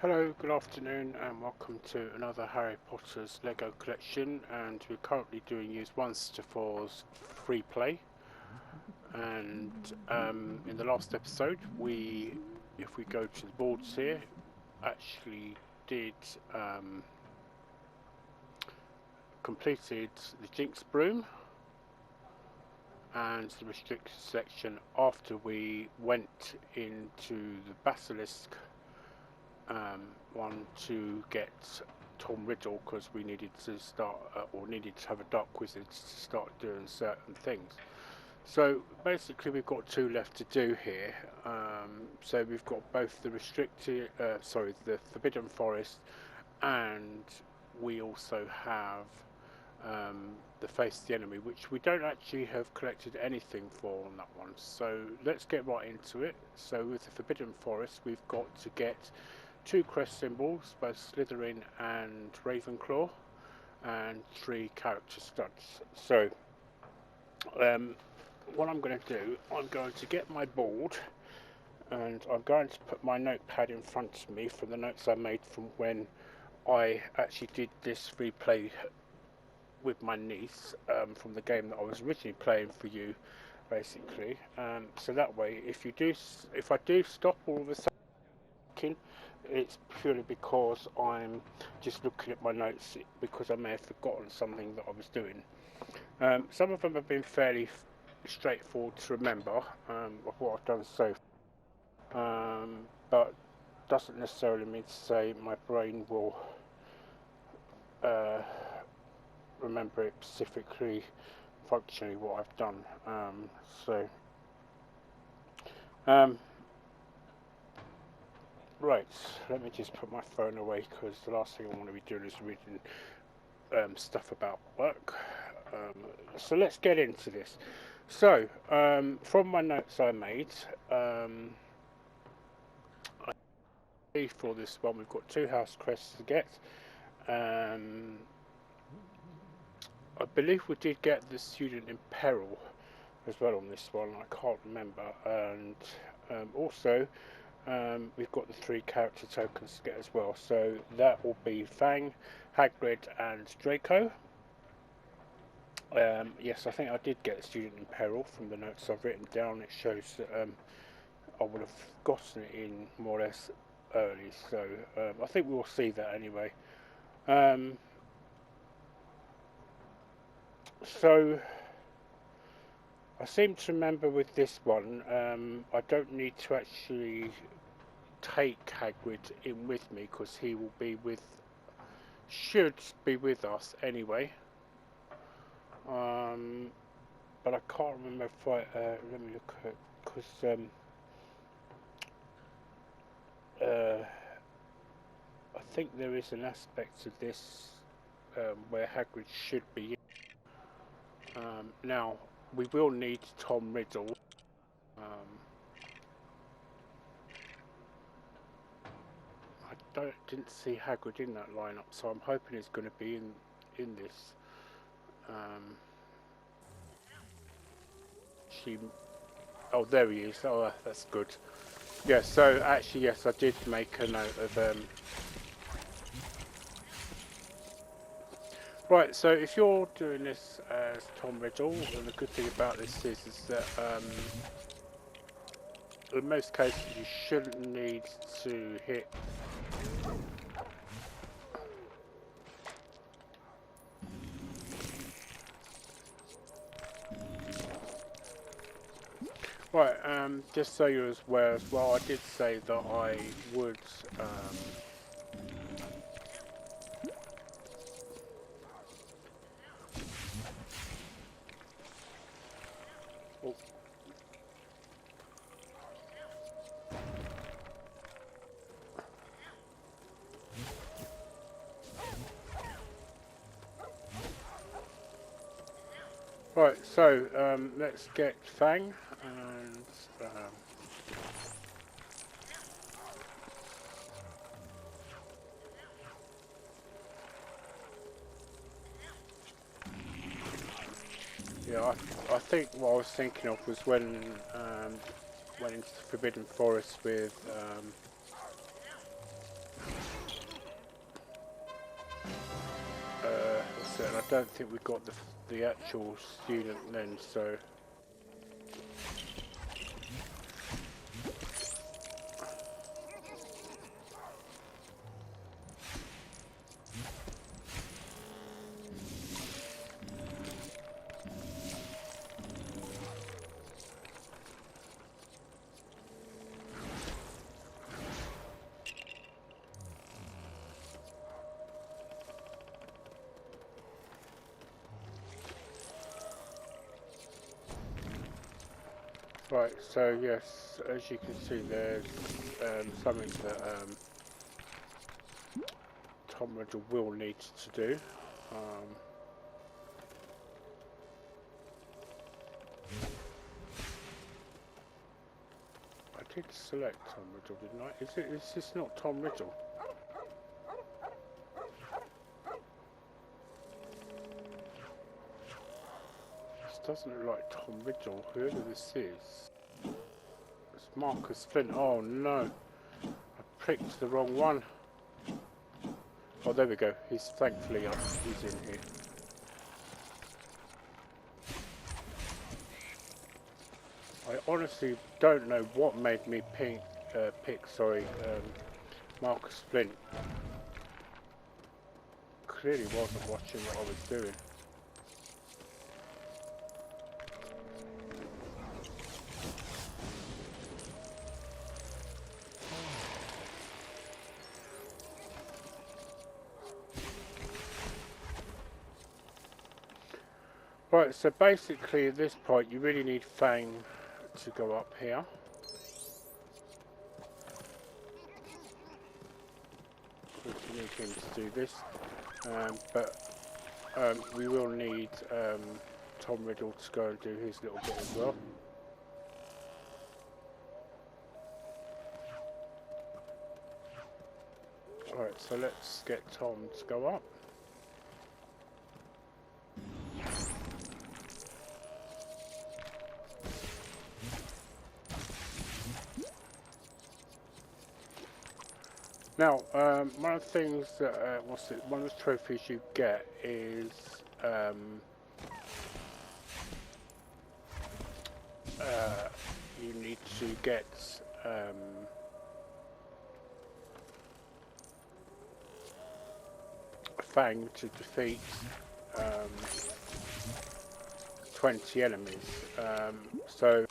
Hello, good afternoon, and welcome to another Harry Potter's Lego collection. And we're currently doing Use 1s to 4's free play. And in the last episode, if we go to the boards here, actually did completed the Jinx Broom and the restricted section after we went into the Basilisk one to get Tom Riddle, because we needed to start or needed to have a Dark Wizard to start doing certain things. So basically we've got two left to do here. So we've got both the the Forbidden Forest, and we also have the Face the Enemy, which we don't actually have collected anything for on that one. So let's get right into it. So with the Forbidden Forest, we've got to get two crest symbols, both Slytherin and Ravenclaw, and 3 character studs. So what I'm going to do, I'm going to get my board and I'm going to put my notepad in front of me from the notes I made from when I actually did this free play with my niece from the game that I was originally playing for you, basically. So that way, if I do stop all of a sudden, it's purely because I'm just looking at my notes, because I may have forgotten something that I was doing. Some of them have been fairly straightforward to remember of what I've done so far, but doesn't necessarily mean to say my brain will remember it specifically, functionally, what I've done. Right, let me just put my phone away, because the last thing I want to be doing is reading stuff about work. So let's get into this. So, from my notes I made, for this one we've got 2 house crests to get. I believe we did get the Student in Peril as well on this one, I can't remember. And also we've got the 3 character tokens to get as well, so that will be Fang, Hagrid and Draco. Yes, I think I did get a Student in Peril from the notes I've written down. It shows that I would have gotten it in more or less early, so I think we'll see that anyway. So I seem to remember with this one, I don't need to actually take Hagrid in with me, because he will be should be with us anyway. But I can't remember if let me look at, because I think there is an aspect of this where Hagrid should be in. Now we will need Tom Riddle. I didn't see Hagrid in that lineup, so I'm hoping he's going to be in this. Oh, there he is. Oh, that's good. Yeah, so actually, yes, I did make a note of Right, so if you're doing this as Tom Riddle, and the good thing about this is that in most cases you shouldn't need to hit right, just so you're aware as well, I did say that I would right, so let's get Fang and yeah, I think what I was thinking of was when went into the Forbidden Forest with don't think we got the actual student then, so. Right, so yes, as you can see, there's something that Tom Riddle will need to do. I did select Tom Riddle, didn't I? Is this not Tom Riddle? This doesn't look like Tom Riddle, whoever this is. It's Marcus Flint. Oh no, I pricked the wrong one. Oh, there we go. He's thankfully up. He's in here. I honestly don't know what made me pick Marcus Flint. Clearly wasn't watching what I was doing. Right, so basically at this point you really need Fang to go up here. We need him to do this, but we will need Tom Riddle to go and do his little bit as well. Alright, so let's get Tom to go up. Now, one of the things that one of the trophies you get is you need to get Fang to defeat 20 enemies. So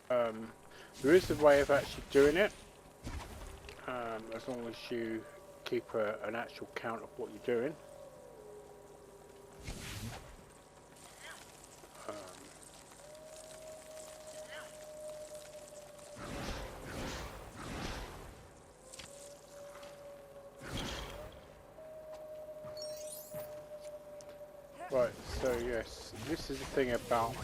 there is a way of actually doing it. As long as you keep an actual count of what you're doing. Right, so yes, this is the thing about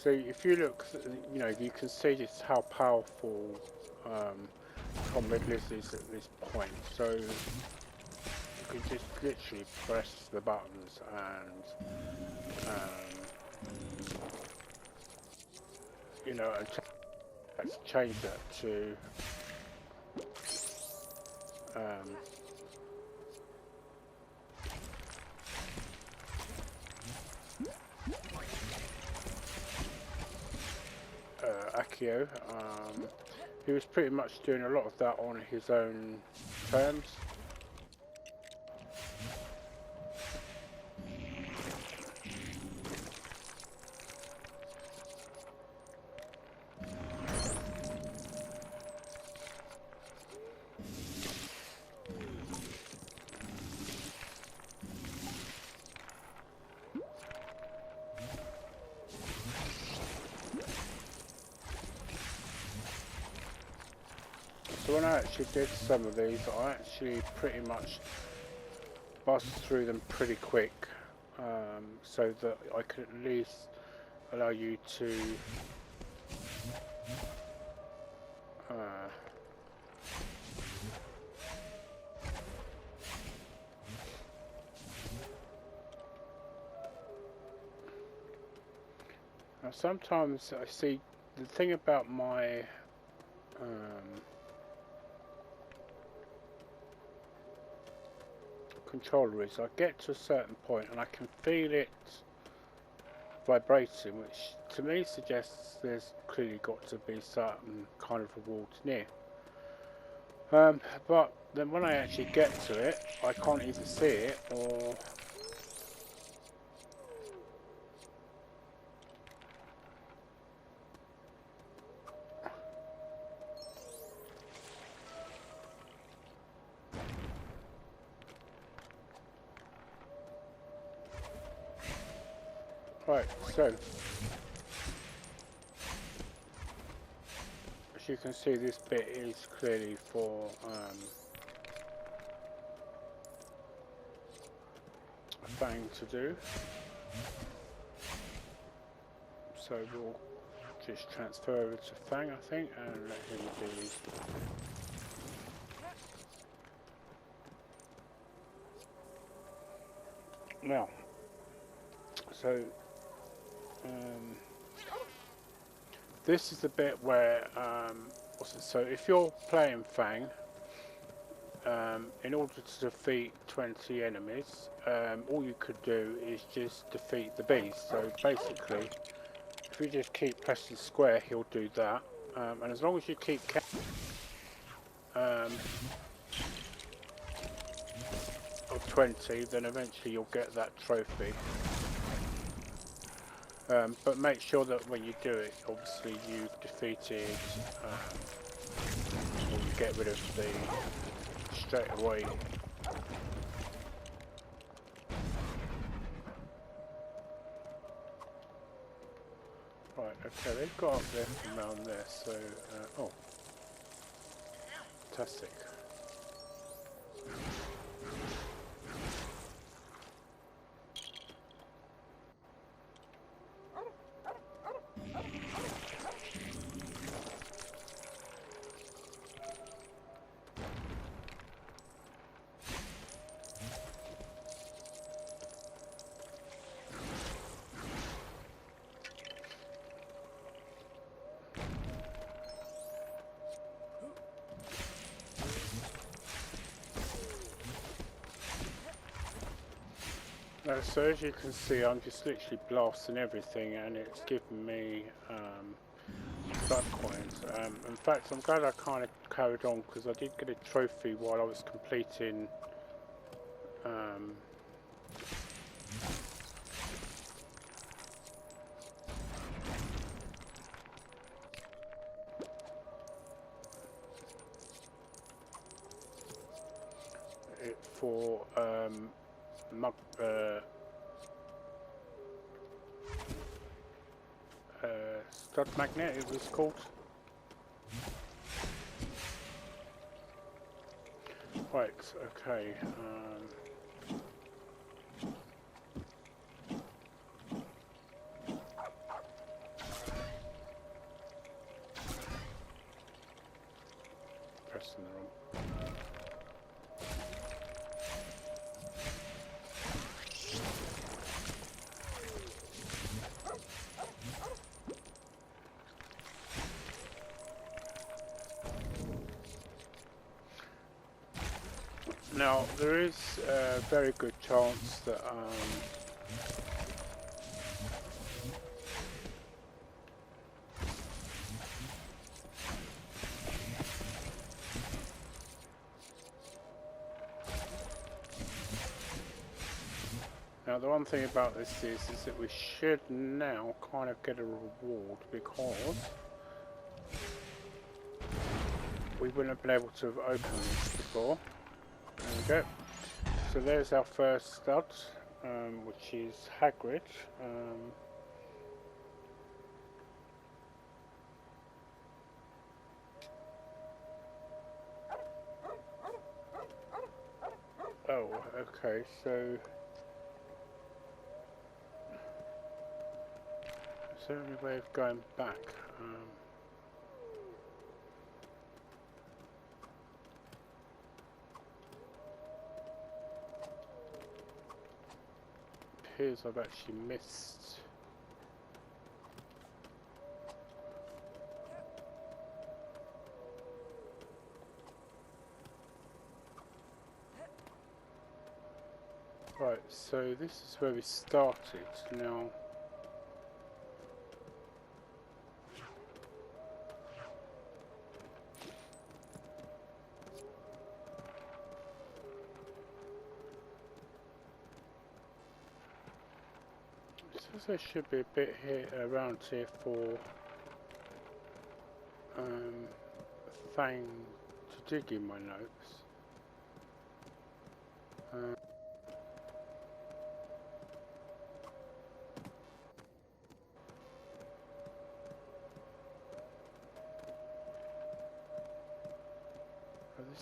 so if you look, you know, you can see just how powerful Tom Riddle is at this point. So you can just literally press the buttons and you know, and let's change that to Akio. He was pretty much doing a lot of that on his own terms. So when I actually did some of these, I actually pretty much buzzed through them pretty quick, so that I could at least allow you to Now sometimes I see the thing about my controller is I get to a certain point and I can feel it vibrating, which to me suggests there's clearly got to be certain kind of reward near. But then when I actually get to it, I can't either see it or right, so as you can see, this bit is clearly for a Fang to do. So we'll just transfer over to Fang, I think, and let him do his. Now, so this is the bit where so if you're playing Fang, in order to defeat 20 enemies, all you could do is just defeat the beast. So basically, if you just keep pressing square, he'll do that, and as long as you keep of 20, then eventually you'll get that trophy. But make sure that when you do it, obviously you've defeated, or you get rid of the straight away. Right, okay, they've got up there from around there, so, oh, fantastic. So as you can see, I'm just literally blasting everything, and it's giving me blood coins. In fact, I'm glad I kind of carried on, because I did get a trophy while I was completing it for Stud Magnet, it was called. Right, okay. Pressing the wrong. Now, there is a very good chance that now the one thing about this is that we should now kind of get a reward, because we wouldn't have been able to have opened this before. There we go. So there's our first stud, which is Hagrid. Oh, okay, so is there any way of going back? Appears I've actually missed. Right, so this is where we started. Now, it says there should be a bit here around here for Fang to dig in my notes.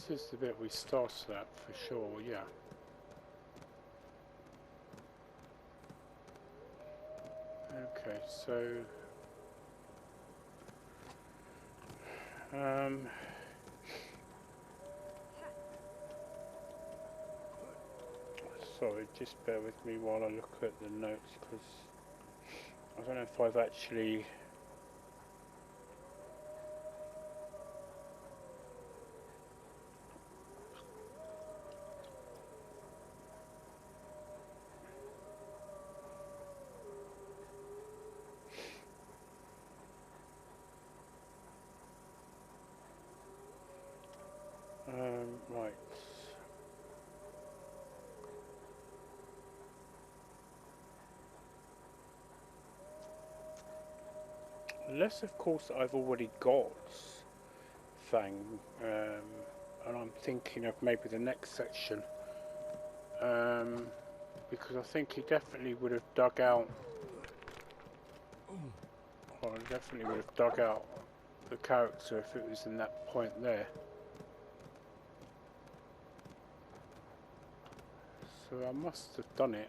This is the bit we started at for sure, yeah. Okay, so sorry, just bear with me while I look at the notes, because I don't know if I've actually right. Unless, of course, I've already got Fang, and I'm thinking of maybe the next section, because I think he definitely would have dug out, or definitely would have dug out the character if it was in that point there. So I must have done it.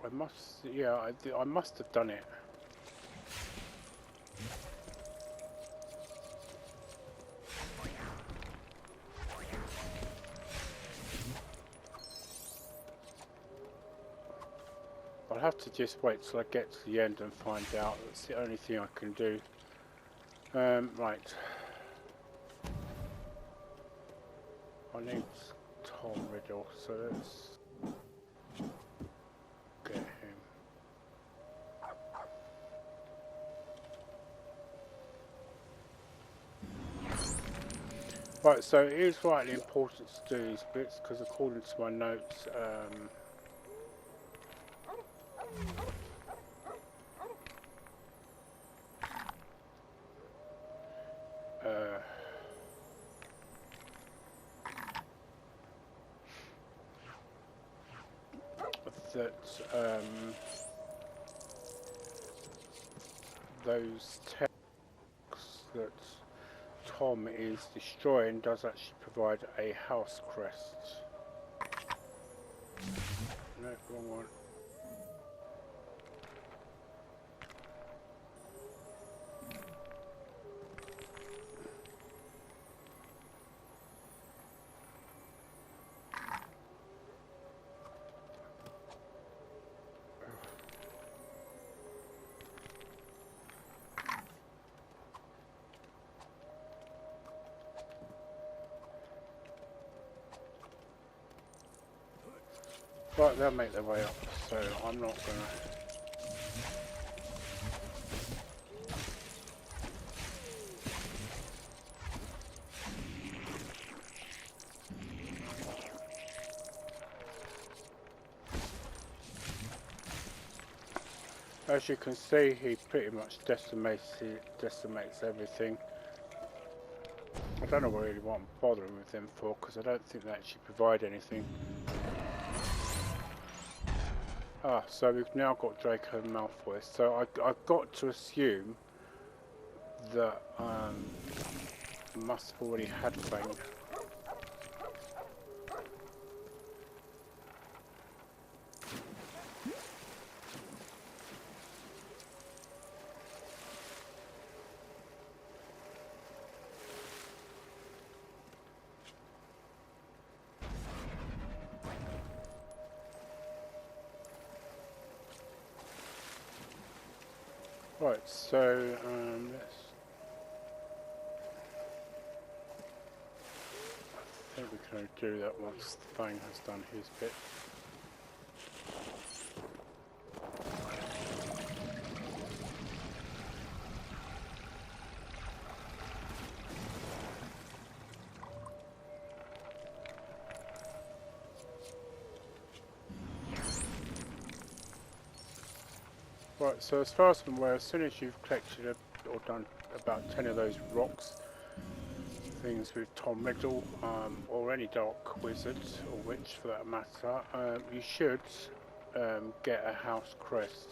I must have done it. I'll have to just wait till I get to the end and find out. That's the only thing I can do. Right. My name's Tom Riddle, so let's get him. Right, so it is rightly important to do these bits because according to my notes, that those texts that Tom is destroying does actually provide a house crest. No, wrong one. Right, they'll make their way up, so I'm not gonna... As you can see, he pretty much decimates everything. I don't know really what I'm bothering with them for, because I don't think they actually provide anything. Ah, so we've now got Draco Malfoy. So I've got to assume that must have already had Fang. Right, so let's... we can only do that once Fang has done his bit. Right, so as far as I'm aware, as soon as you've collected or done about 10 of those rocks, things with Tom Riddle, or any Dark Wizard, or Witch for that matter, you should get a house crest.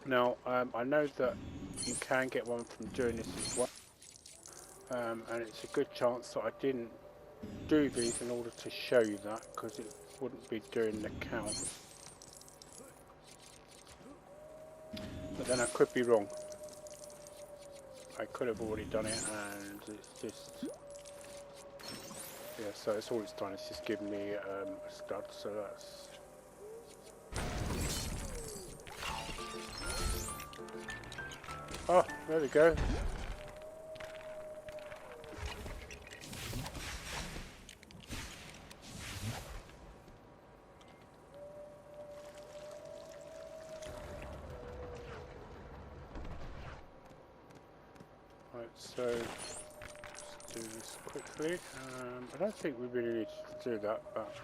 Now, I know that you can get one from doing this as well, and it's a good chance that I didn't do these in order to show you that, because it wouldn't be doing the count. But then I could be wrong. I could have already done it, and it's just, yeah, so it's all it's done, it's just given me a stud, so that's, oh, there we go. Right, so let's do this quickly. I don't think we really need to do that, but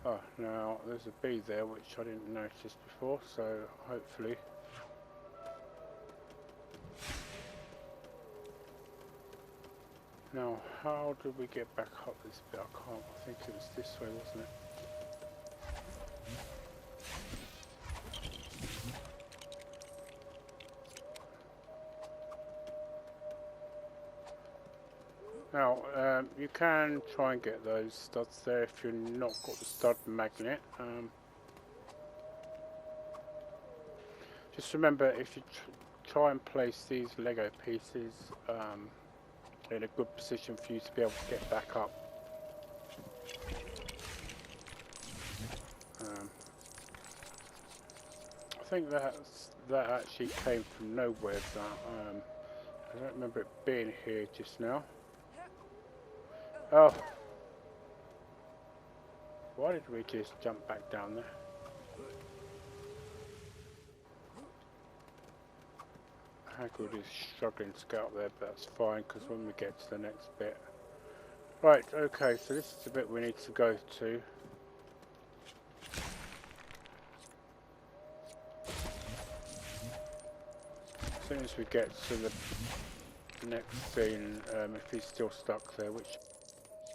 oh, now there's a bee there which I didn't notice before, so hopefully. Now, how do we get back up this bit? I can't. I think it was this way, wasn't it? Now, you can try and get those studs there if you've not got the stud magnet. Just remember, if you try and place these Lego pieces in a good position for you to be able to get back up. I think that actually came from nowhere. That I don't remember it being here just now. Oh, why did we just jump back down there? Hagrid is struggling to get up there, but that's fine because when we get to the next bit. Right, okay, so this is the bit we need to go to. As soon as we get to the next scene, if he's still stuck there, which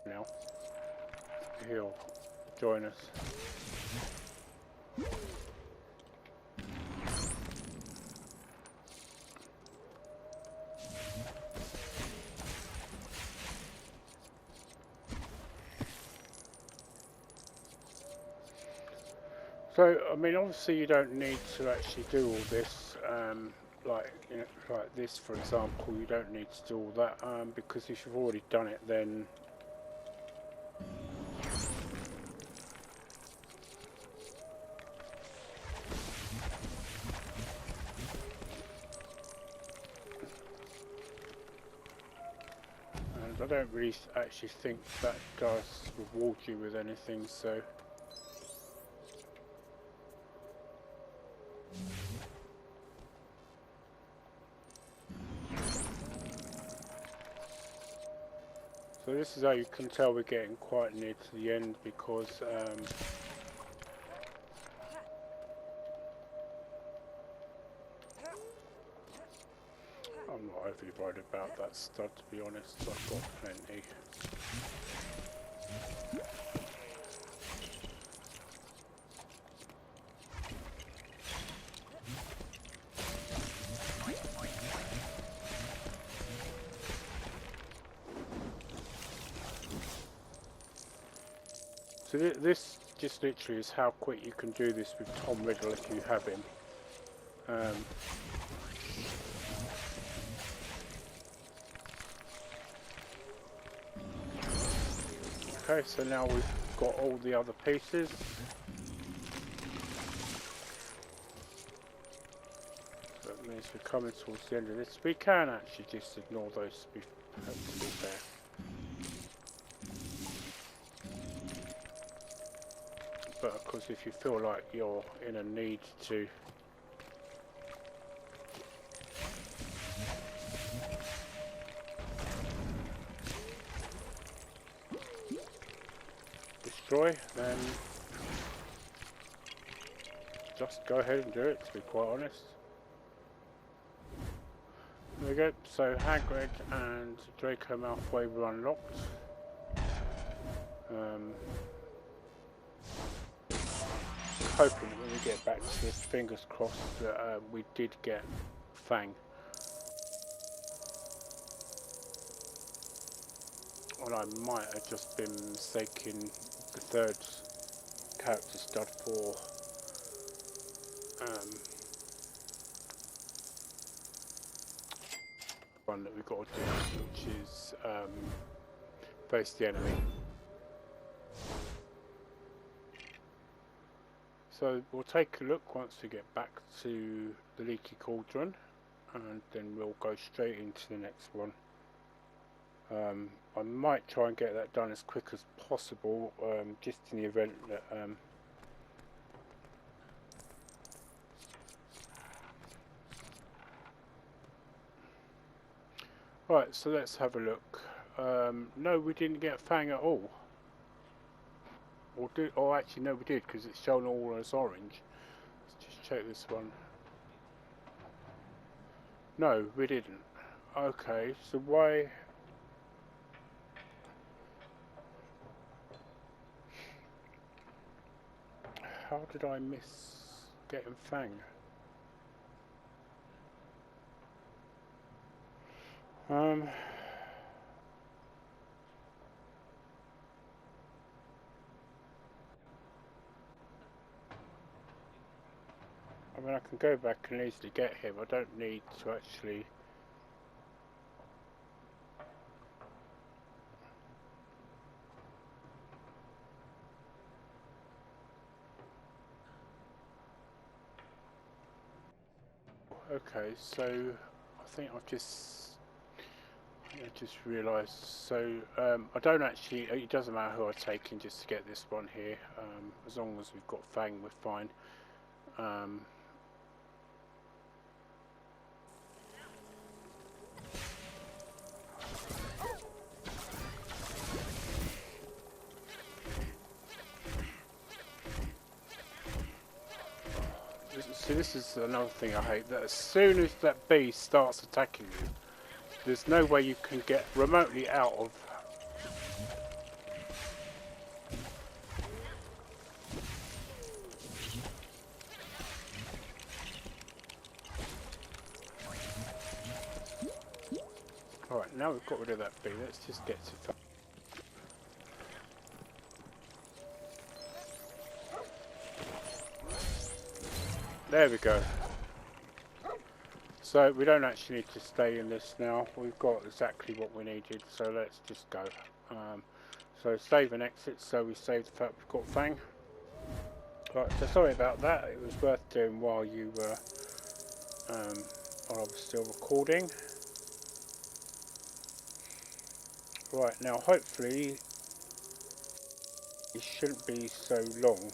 now, he'll join us. So, I mean, obviously you don't need to actually do all this, like, you know, like this, for example, you don't need to do all that, because if you've already done it, then and I don't really actually think that does reward you with anything, so. So this is how you can tell we're getting quite near to the end, because I'm not overly worried about that stud, to be honest. I've got plenty. So this just literally is how quick you can do this with Tom Riddle if you have him. Okay, so now we've got all the other pieces. we're coming towards the end of this. We can actually just ignore those to be fair. But of course, if you feel like you're in a need to destroy, then just go ahead and do it, to be quite honest. There we go, so Hagrid and Draco Malfoy were unlocked. Hoping that when we get back to this, fingers crossed that we did get Fang. And I might have just been mistaking the third character stud for one that we've got to do, which is face the enemy. So we'll take a look once we get back to the Leaky Cauldron, and then we'll go straight into the next one. I might try and get that done as quick as possible, just in the event that right, so let's have a look. No, we didn't get Fang at all. Or actually, no, we did, because it's shown all as orange. Let's just check this one. No, we didn't. Okay, so why? How did I miss getting Fang? I mean, I can go back and easily get him. I don't need to actually... Okay, so I think I just realised. So I don't actually. It doesn't matter who I take in just to get this one here. As long as we've got Fang, we're fine. See, this is another thing I hate, that as soon as that bee starts attacking you, there's no way you can get remotely out of... Alright, now we've got rid of that bee, let's just get to... There we go. So we don't actually need to stay in this now. We've got exactly what we needed, so let's just go. So save and exit, so we save the fact we've got Fang. Right, so sorry about that. It was worth doing while you were while I was still recording. Right, now hopefully it shouldn't be so long.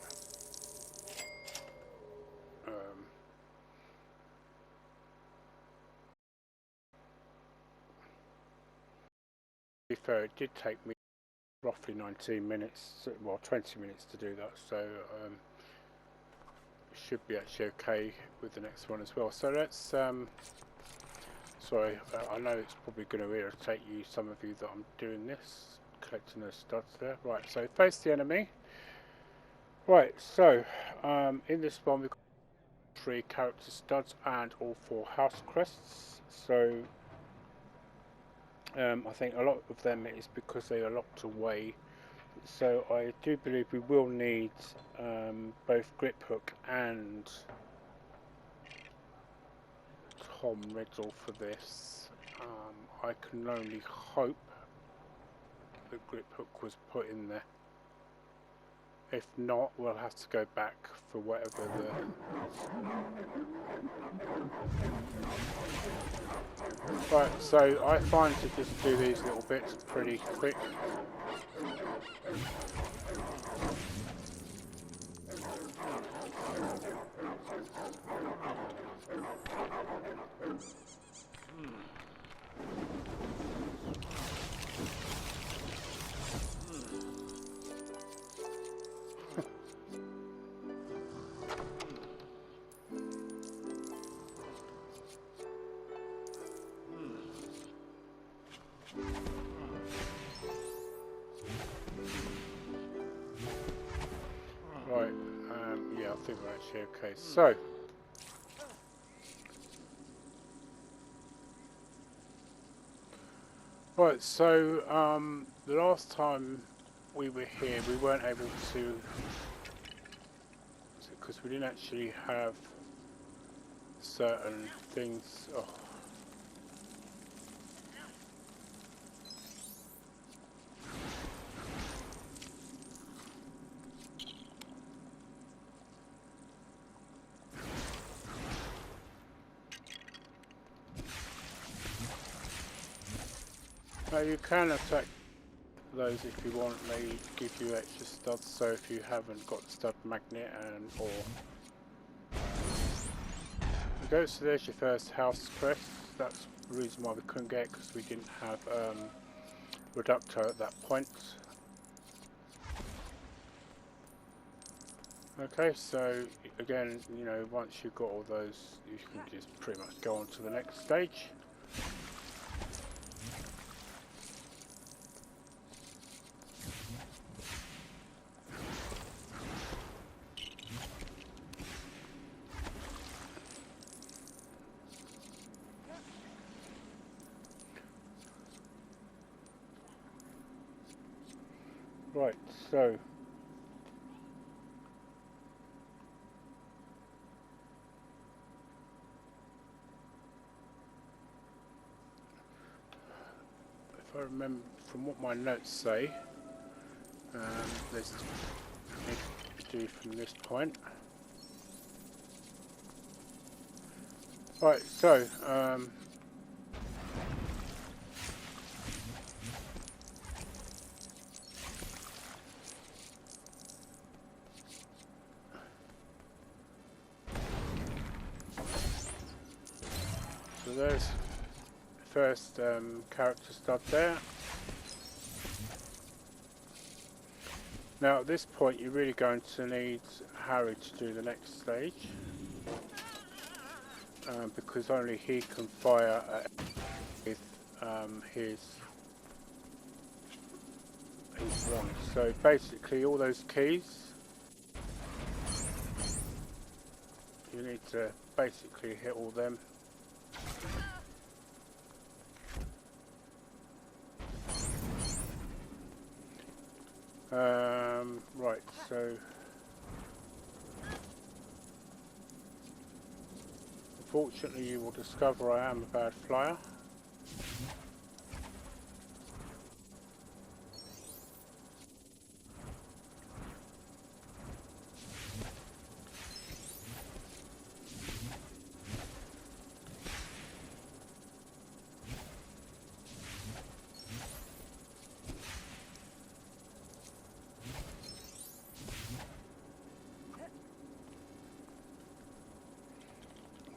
To be fair, it did take me roughly 19 minutes, well 20 minutes to do that, so it should be actually okay with the next one as well. So let's, sorry, I know it's probably going to irritate you, some of you, that I'm doing this, collecting those studs there. Right, so face the enemy. Right, so in this one we've got 3 character studs and all 4 house crests, so I think a lot of them is because they are locked away, so I do believe we will need both Griphook and Tom Riddle for this. I can only hope that Griphook was put in there. If not, we'll have to go back for whatever the... Right, so I find to just do these little bits pretty quick. Right, yeah, I think we're actually okay. So, right, so the last time we were here, we weren't able to, because we didn't actually have certain things. Oh. Now you can attack those if you want. They give you extra studs. So if you haven't got the stud magnet and or go, so there's your first house crest. That's the reason why we couldn't get it, because we didn't have reducto at that point. Okay, so again, you know, once you've got all those, you can just pretty much go on to the next stage. Right, so if I remember from what my notes say, there's need to do from this point. Right, so there's the first character stud there. Now at this point you're really going to need Harry to do the next stage, because only he can fire with his wand. So basically all those keys, you need to basically hit all them. Right, so unfortunately you will discover I am a bad flyer.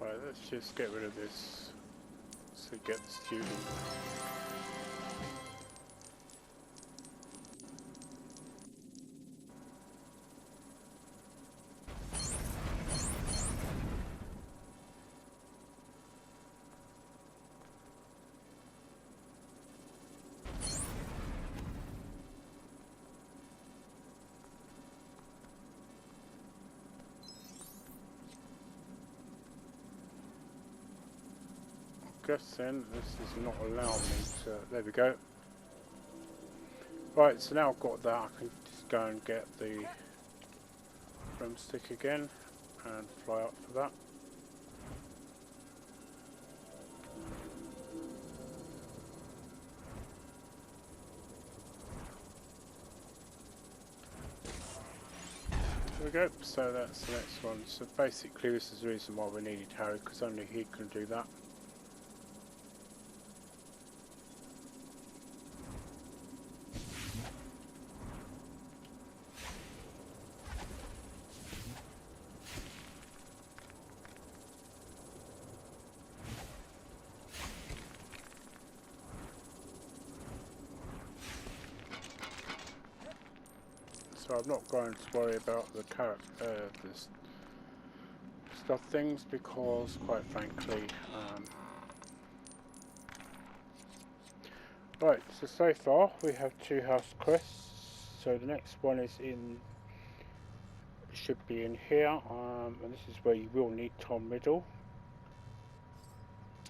Right, let's just get rid of this so get the student. Guessing this is not allowing me to. There we go. Right, so now I've got that, I can just go and get the broomstick again and fly up for that. we go, so that's the next one. So basically this is the reason why we needed Harry, because only he can do that. So I'm not going to worry about the stuff things, because quite frankly, right, so far we have 2 house quests. So the next one is should be in here, and this is where you will need Tom Riddle.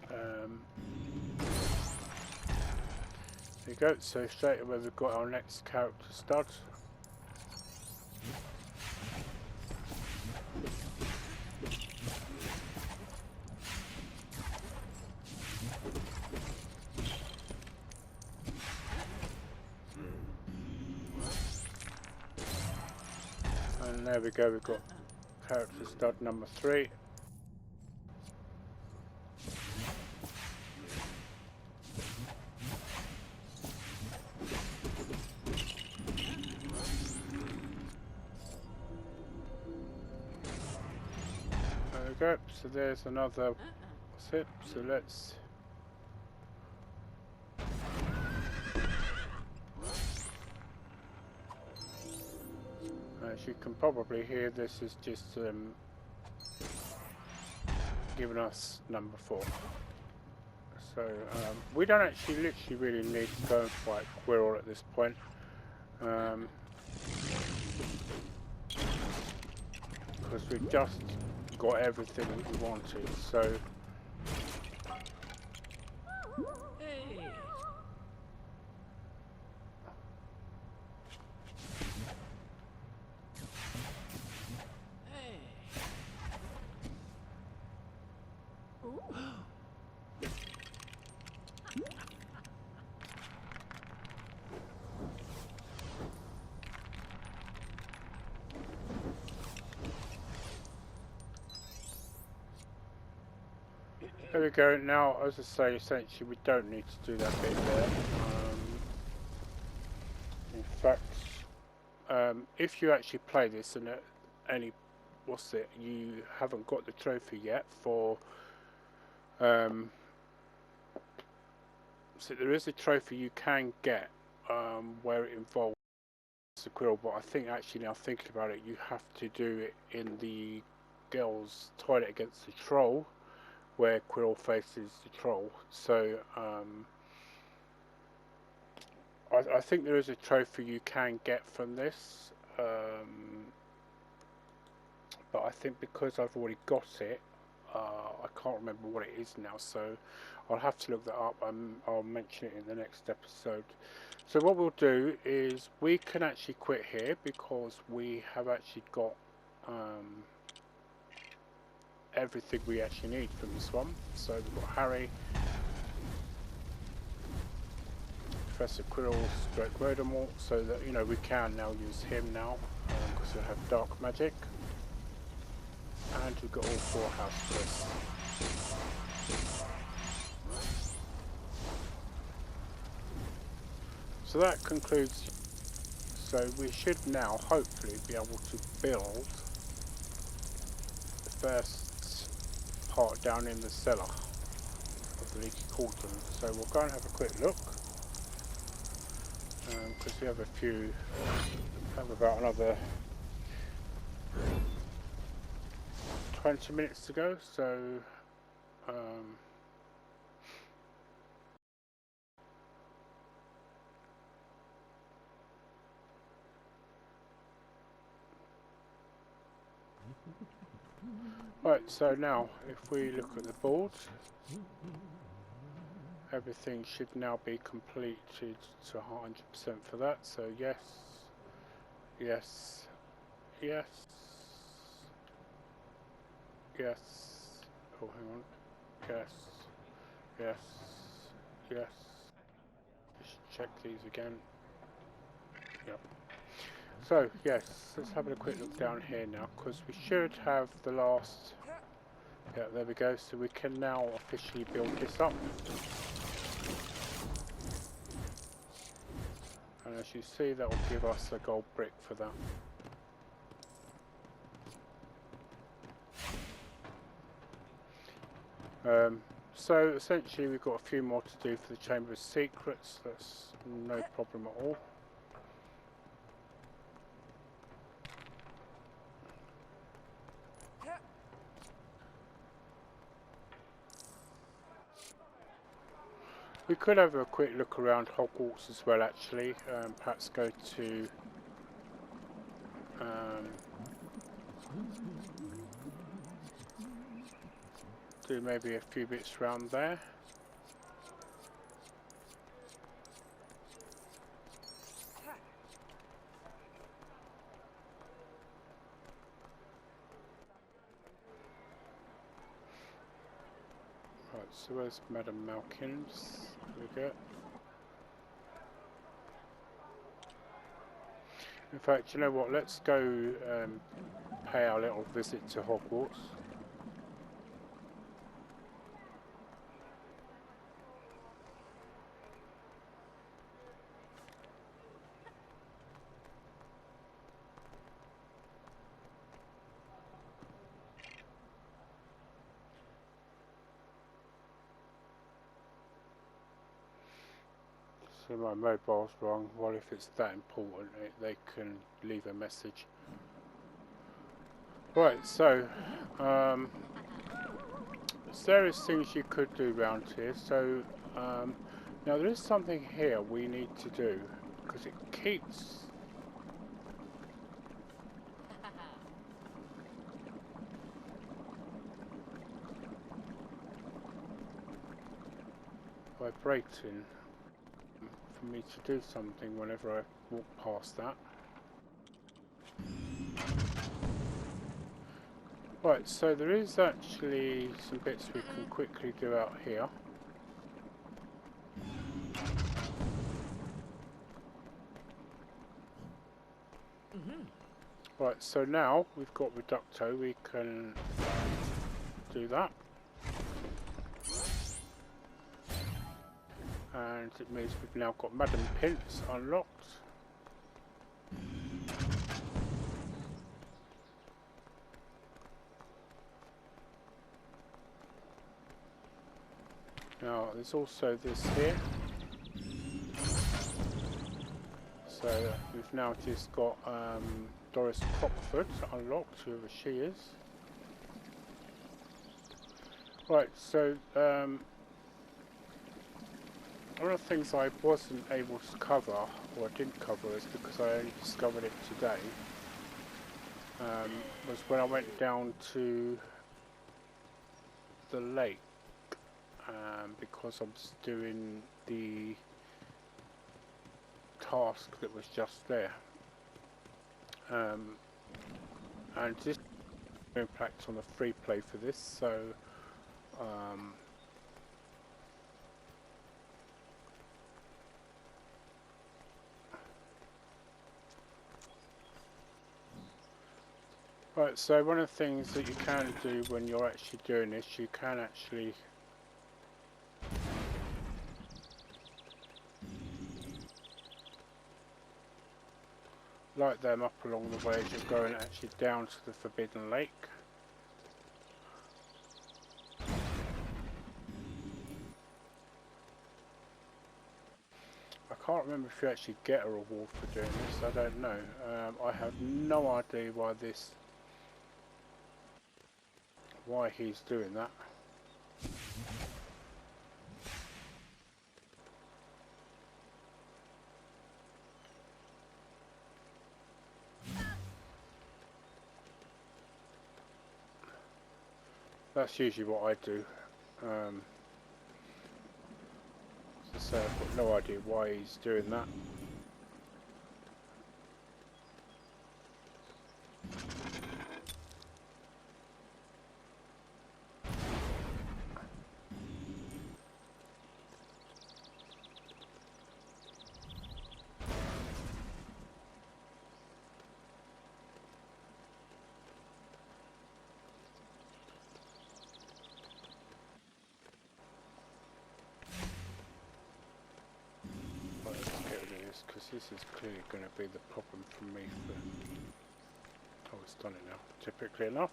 There you go, so straight away we've got our next character stud. And there we go, we've got character stud number 3. There we go, so there's another sip, so let's... As you can probably hear, this is just giving us number 4. So we don't actually literally really need to go and fight Quirrell at this point. Because we've just got everything we wanted, so... There we go. Now, as I say, essentially we don't need to do that bit there. In fact, if you actually play this and you haven't got the trophy yet for... so there is a trophy you can get where it involves the Quirrell, but I think actually now thinking about it, you have to do it in the girls' toilet against the troll, where Quirrell faces the troll. So I think there is a trophy you can get from this, but I think because I've already got it, I can't remember what it is now, so I'll have to look that up and I'll mention it in the next episode. So what we'll do is we can actually quit here because we have actually got everything we actually need from this one. So we've got Harry, Professor Quirrell, stroke Voldemort, so that we can now use him now because we have dark magic, and we've got all 4 house quests. So that concludes. So we should now hopefully be able to build the first part down in the cellar of the Leaky Cauldron. So we'll go and have a quick look, because we have about another 20 minutes to go. So right, so now if we look at the board, everything should now be completed to 100% for that. So yes, yes, yes, yes, oh hang on, yes, yes, yes, just check these again. Yep. So yes, let's have a quick look down here now, because we should have the last. Yeah, there we go. So we can now officially build this up. And as you see, that will give us a gold brick for that. So essentially we've got a few more to do for the Chamber of Secrets. That's no problem at all. We could have a quick look around Hogwarts as well, actually. Perhaps go to do maybe a few bits around there. Right, so where's Madam Malkin's? There we go. In fact, you know what? Let's go pay our little visit to Hogwarts. So my mobile's wrong. Well, if it's that important, they can leave a message. Right, so various things you could do around here. So now there is something here we need to do, because it keeps vibrating for me to do something whenever I walk past that. Right, so there is actually some bits we can quickly do out here. Right, so now we've got Reducto, we can do that. And it means we've now got Madam Pince unlocked. Now there's also this here. So we've now just got Doris Crockford unlocked, whoever she is. Right, so one of the things I wasn't able to cover, or didn't cover, is because I only discovered it today, was when I went down to the lake, because I was doing the task that was just there. And this impact on the free play for this, so right, so one of the things that you can do when you're actually doing this, you can actually light them up along the way as you're going actually down to the Forbidden Lake. I can't remember if you actually get a reward for doing this, I don't know. I have no idea why he's doing that. That's usually what I do. So I've got no idea why he's doing that. this is clearly going to be the problem for me for... Oh, it's done it now. Typically enough.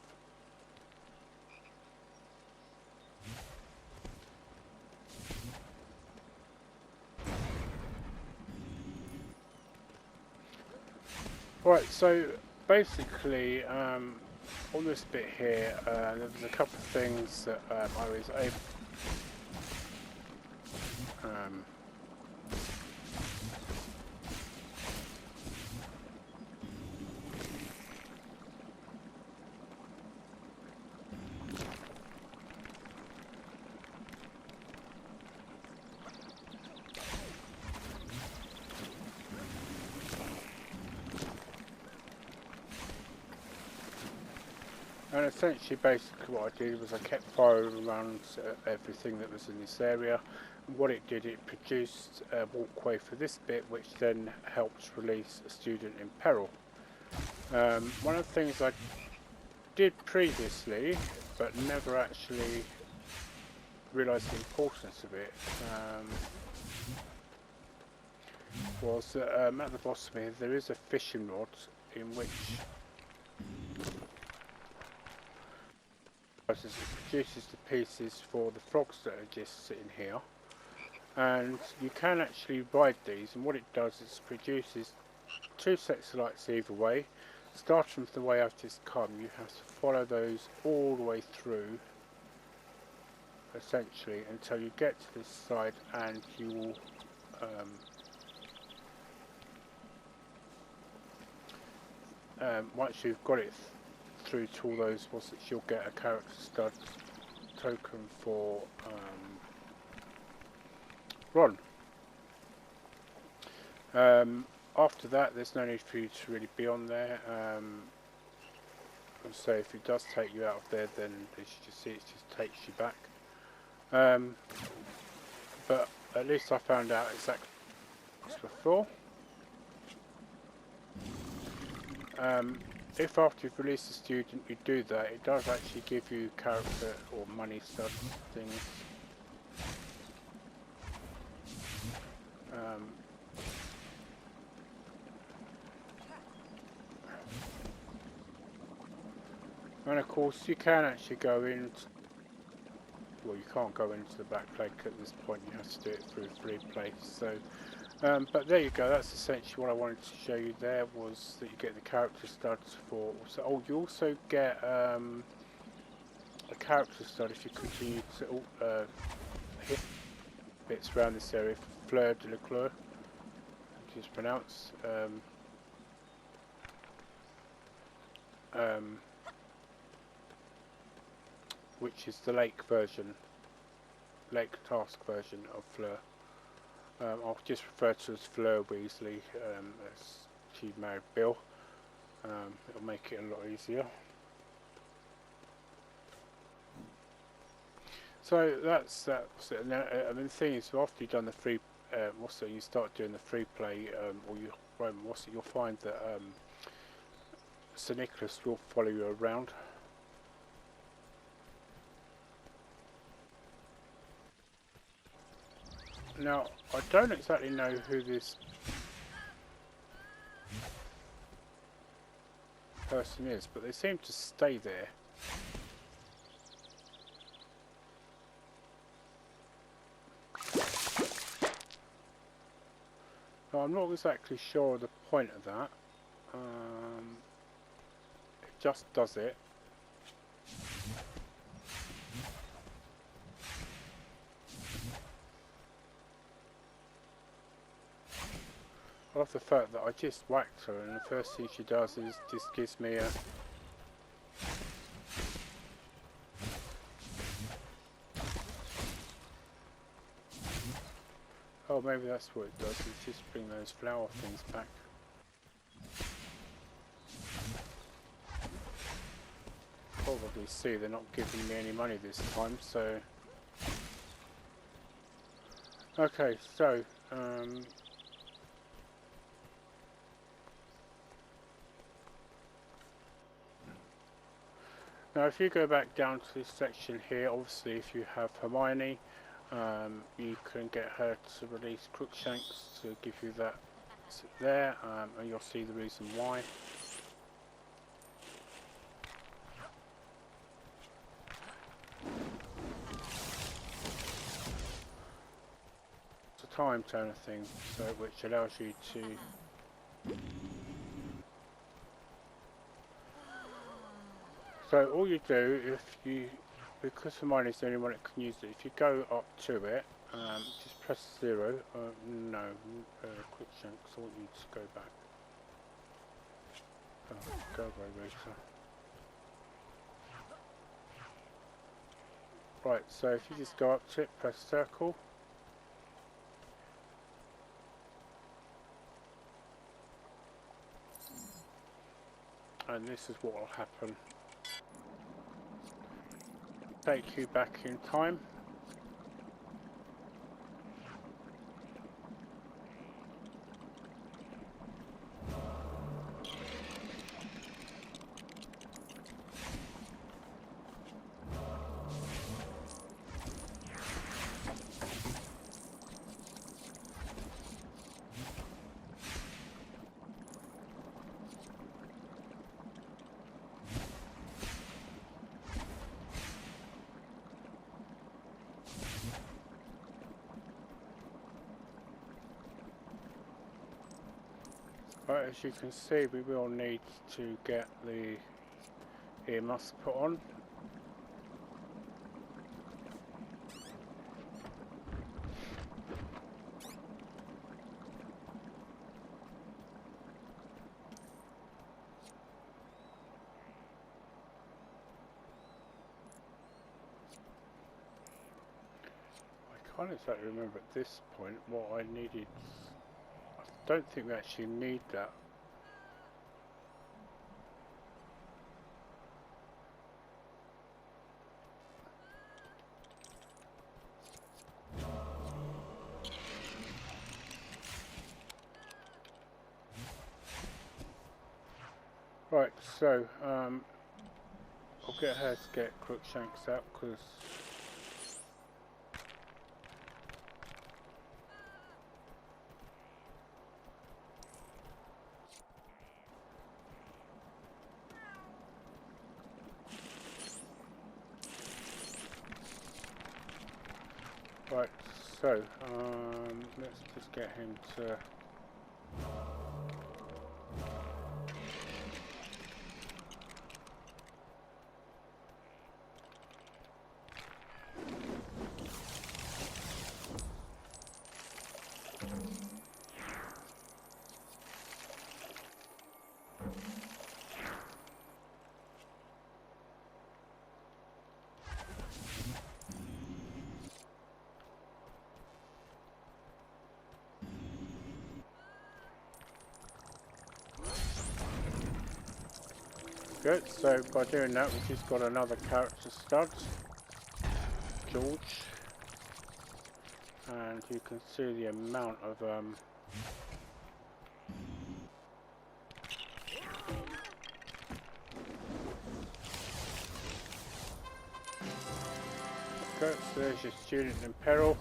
Right, so basically on this bit here there was a couple of things that I was able and essentially basically what I did was I kept firing around everything that was in this area, and what it did, it produced a walkway for this bit which then helps release a student in peril. One of the things I did previously but never actually realised the importance of it was that at the bottom here there is a fishing rod in which it produces the pieces for the frogs that are just sitting here, and you can actually ride these, and what it does is produces two sets of lights either way. Starting from the way I've just come, you have to follow those all the way through essentially until you get to this side, and you will once you've got it through to all those bosses, you'll get a character stud token for Ron. After that, there's no need for you to really be on there. So if it does take you out of there, then as you just see, it just takes you back. But at least I found out exactly what before. If after you've released a student you do that, it does actually give you character or money stuff things. And of course you can actually go in, well, you can't go into the back plate at this point, you have to do it through free play. So but there you go, that's essentially what I wanted to show you there, was that you get the character studs for, so, oh, you also get a character stud if you continue to hit bits around this area, Fleur de la Couleur, which is pronounced, which is the lake task version of Fleur. I'll just refer to as Fleur Weasley, as she married Bill. It'll make it a lot easier. So that's it. Now, I mean, the thing is, after you've done the free, also you start doing the free play, or you you'll find that Sir Nicholas will follow you around. Now, I don't exactly know who this person is, but they seem to stay there. Now, I'm not exactly sure of the point of that. It just does it. I love the fact that I just whacked her, and the first thing she does is just gives me a... Oh, maybe that's what it does, it's just bring those flower things back. Probably see they're not giving me any money this time, so... Okay, so... now if you go back down to this section here, obviously if you have Hermione, you can get her to release Crookshanks to give you that sit there, and you'll see the reason why. It's a time turner thing, so which allows you to. So all you do, if you, because the mine is the only one that can use it, if you go up to it, just press 0. No, quick chunks. I want you to go back. Oh, go away, Rita. Right, so if you just go up to it, press circle. And this is what will happen. Take you back in time. Right, as you can see, we will need to get the earmuffs put on. I can't exactly remember at this point what I needed. I don't think we actually need that. Right, so I'll get her to get Crookshanks out because right, so let's just get him to. Good, so by doing that we've just got another character stud, George, and you can see the amount of good, so there's your student in peril.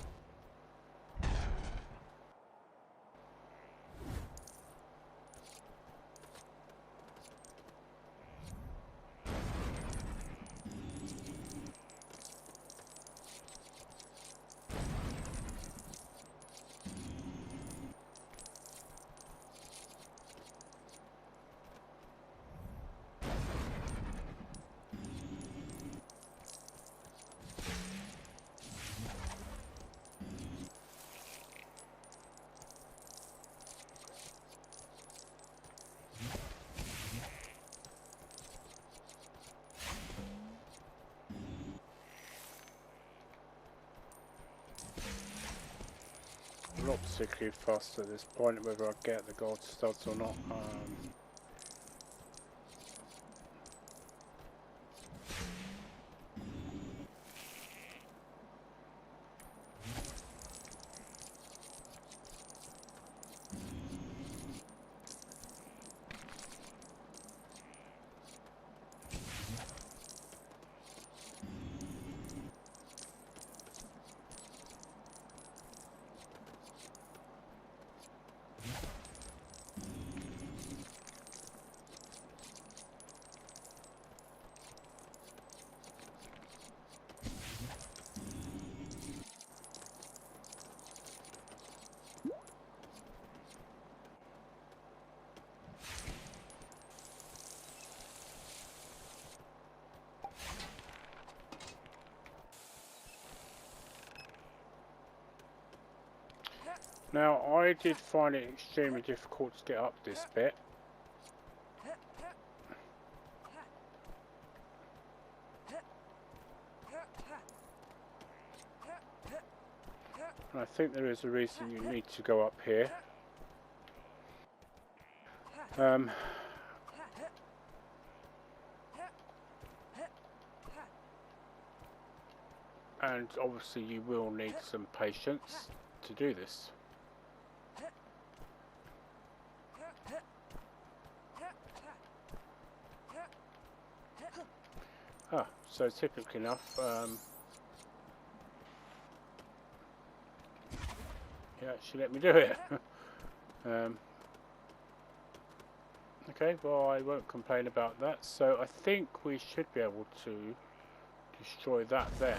I'm not particularly fast at this point whether I get the gold studs or not. Now, I did find it extremely difficult to get up this bit. And I think there is a reason you need to go up here. And obviously you will need some patience to do this. So typically enough, you actually let me do it. Okay, well, I won't complain about that. So I think we should be able to destroy that there.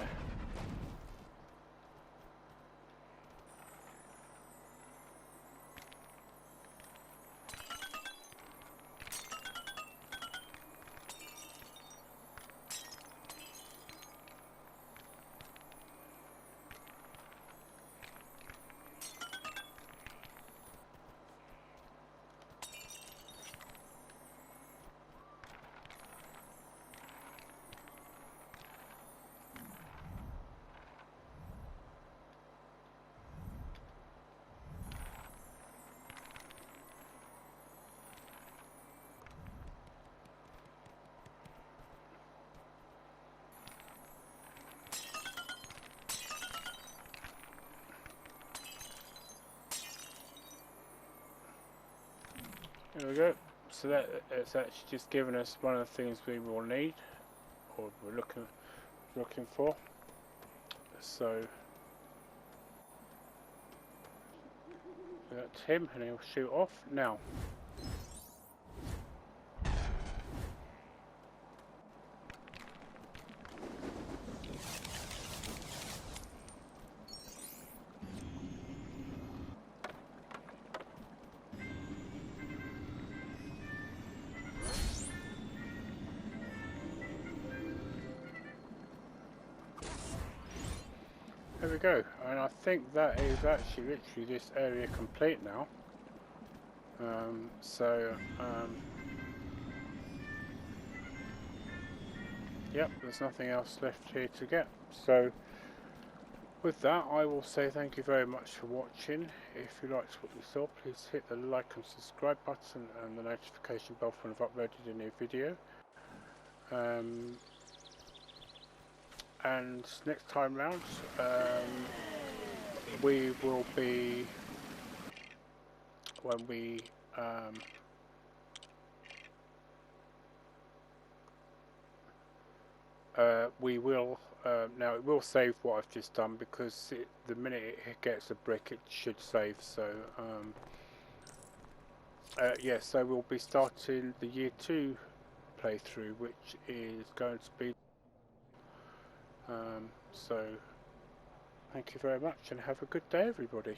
There we go. So that it's actually just given us one of the things we will need, or we're looking for. So that's him, and he'll shoot off now. There we go, and I think that is actually literally this area complete now. Yep, there's nothing else left here to get. So with that, I will say thank you very much for watching. If you liked what you saw, please hit the like and subscribe button and the notification bell when I've uploaded a new video. And next time round, we will be, when we will now it will save what I've just done, because the minute it gets a brick it should save. So yeah, so we'll be starting the year 2 playthrough, which is going to be so thank you very much and have a good day, everybody.